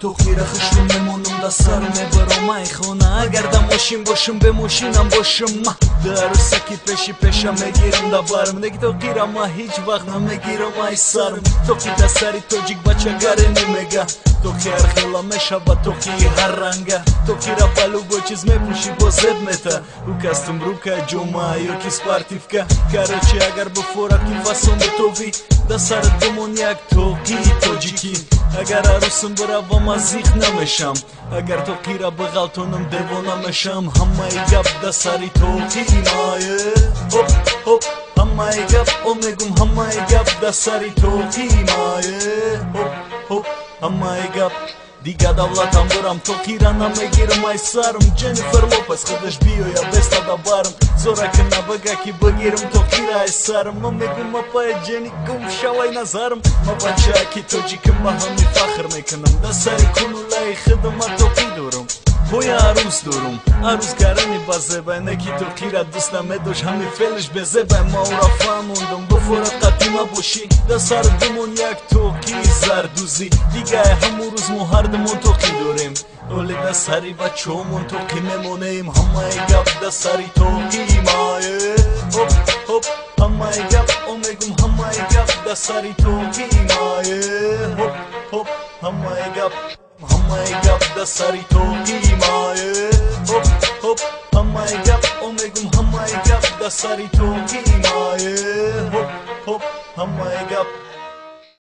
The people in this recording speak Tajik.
توقیر خشم میمونم دا سر میبرم ای خونه اگر دا ماشین باشم به ماشینم باشم در عروسکی پیشم میگیرم دا برم نگی توقیرم ما هیچ وقت نمیگیرم ای سرم توقی دا سری توجیک بچه گره نمیگه توقی هر خیلا میشه با توقی هر رنگه توقی را پلو با چیز میپوشی با زد میته او کستم روکه جمعه یا کی سپارتیفکه کارچی اگر بفورا کی فاسون تووی دا سرت بمون یک توقی توجیکی اگر عروسم برا مزیخ نمیشم اگر توقی را بغلطونم دیوانه میشم همه گپ دا سری توقی مایه هپ هپ همه گپ او میگم همه گپ دا سری توقی مایه هپ هپ همه گپ دیگه دولتم برم توقی را نمیگیرم ای سرم جنیفر لوپس خودش بیو یا بستا دا برم زورا که نبگه کی بگیرم توقی را ای سرم ما میگم ما پای جنی گم شوی نظرم ما بچه اکی توجی که ما همی فخر میکنم دا سری کنولای خدمت توقی دورم بوی عروس دورم عروس گرنی با زبای نکی توقی را دوست نمیدوش همی فیلش به زبای ما او را فهموندم بفورت قدیمه باشی دا سر دمون یک توقی زردوزی دیگه همون روز ما هر دمون توقی دوریم اولی دا سری بچه‌مون توقی میمونیم همه گپ دا سری توقی مایه هپ هپ همه گپ او میگم همه گپ دا سری توقی مایه هپ هپ همه گپ دا سری توقی مایه هپ هپ همه گپ او میگم همه گپ دا سری توقی مایه هپ هپ همه گپ